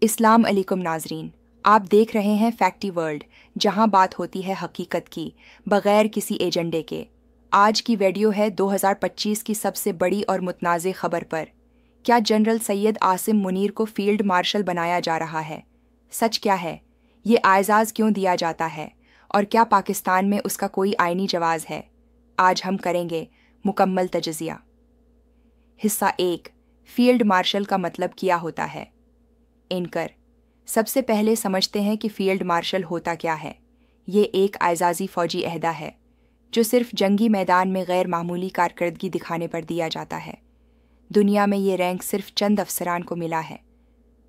अस्सलाम अलैकुम नाजरीन, आप देख रहे हैं फैक्टी वर्ल्ड, जहां बात होती है हकीकत की बगैर किसी एजेंडे के। आज की वीडियो है 2025 की सबसे बड़ी और मुतनाज़ खबर पर। क्या जनरल सैयद आसिम मुनीर को फील्ड मार्शल बनाया जा रहा है? सच क्या है? ये एजाज़ क्यों दिया जाता है? और क्या पाकिस्तान में उसका कोई आईनी जवाज़ है? आज हम करेंगे मुकम्मल तजज़िया। हिस्सा 1, फील्ड मार्शल का मतलब क्या होता है। इनकर सबसे पहले समझते हैं कि फील्ड मार्शल होता क्या है। ये एक एजाज़ी फ़ौजी अहदा है जो सिर्फ जंगी मैदान में गैर मामूली कारकर्दगी दिखाने पर दिया जाता है। दुनिया में ये रैंक सिर्फ चंद अफसरान को मिला है।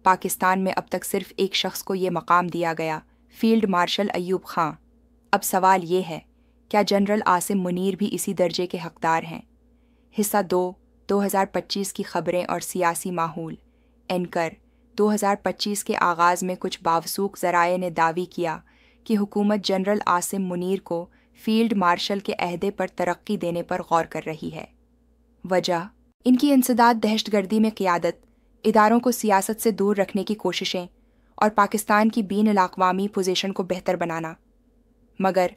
पाकिस्तान में अब तक सिर्फ एक शख्स को ये मकाम दिया गया, फील्ड मार्शल अय्यूब खां। अब सवाल ये है, क्या जनरल आसिम मुनीर भी इसी दर्जे के हकदार हैं? हिस्सा 2, 2025 की खबरें और सियासी माहौल। एंकर 2025 के आगाज़ में कुछ बावसूख ज़राए ने दावी किया कि हुकूमत जनरल आसिम मुनीर को फील्ड मार्शल के अहदे पर तरक्की देने पर गौर कर रही है। वजह, इनकी इंसदाद दहशतगर्दी में क़ियादत, इदारों को सियासत से दूर रखने की कोशिशें और पाकिस्तान की बीन अल-अक़वामी पोजीशन को बेहतर बनाना। मगर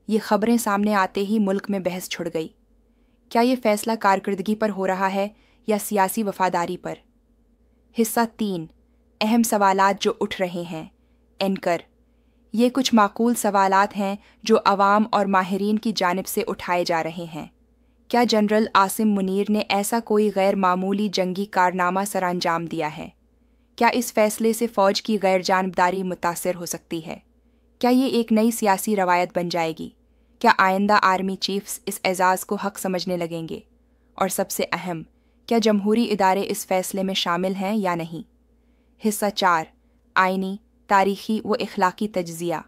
ये खबरें सामने आते ही मुल्क में बहस छिड़ गई। क्या ये फ़ैसला कारकर्दगी पर हो रहा है या सियासी वफादारी पर? हिस्सा 3, अहम सवालात जो उठ रहे हैं। एंकर, ये कुछ माकूल सवालात हैं जो अवाम और माहिरीन की जानिब से उठाए जा रहे हैं। क्या जनरल आसिम मुनीर ने ऐसा कोई गैर मामूली जंगी कारनामा सरअंजाम दिया है? क्या इस फैसले से फ़ौज की गैर जानबदारी मुतासर हो सकती है? क्या ये एक नई सियासी रवायत बन जाएगी? क्या आइंदा आर्मी चीफ्स इस एजाज़ को हक समझने लगेंगे? और सबसे अहम, क्या जमहूरी इदारे इस फैसले में शामिल हैं या नहीं? हिस्सा 4, आइनी, तारीख़ी व इखलाकी तजज़िया।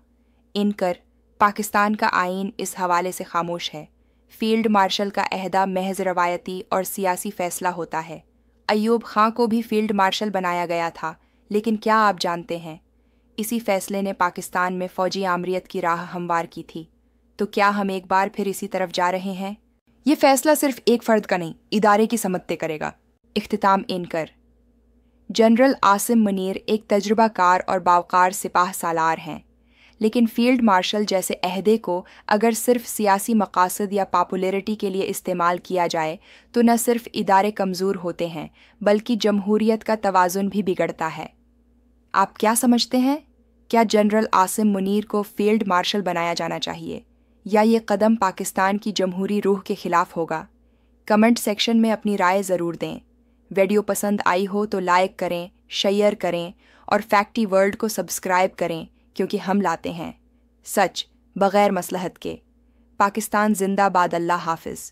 इनकर पाकिस्तान का आइन इस हवाले से खामोश है। फील्ड मार्शल का अहदा महज रवायती और सियासी फ़ैसला होता है। अय्यूब खां को भी फील्ड मार्शल बनाया गया था, लेकिन क्या आप जानते हैं, इसी फ़ैसले ने पाकिस्तान में फ़ौजी आमरीत की राह हमवार की थी। तो क्या हम एक बार फिर इसी तरफ जा रहे हैं? ये फ़ैसला सिर्फ एक फ़र्द का नहीं, इदारे की समझ तय करेगा। इख्तिताम। इनकर जनरल आसिम मुनीर एक तजुर्बाकार और बावकार सिपाह सालार हैं, लेकिन फील्ड मार्शल जैसे अहदे को अगर सिर्फ सियासी मकासद या पॉपुलैरिटी के लिए इस्तेमाल किया जाए तो न सिर्फ इदारे कमज़ोर होते हैं बल्कि जमहूरियत का तवाज़ुन भी बिगड़ता है। आप क्या समझते हैं? क्या जनरल आसिम मुनीर को फील्ड मार्शल बनाया जाना चाहिए या ये कदम पाकिस्तान की जमहूरी रूह के ख़िलाफ़ होगा? कमेंट सेक्शन में अपनी राय ज़रूर दें। वीडियो पसंद आई हो तो लाइक करें, शेयर करें और फैक्टी वर्ल्ड को सब्सक्राइब करें, क्योंकि हम लाते हैं सच बग़ैर मसलहत के। पाकिस्तान जिंदाबाद। अल्लाह हाफ़िज़।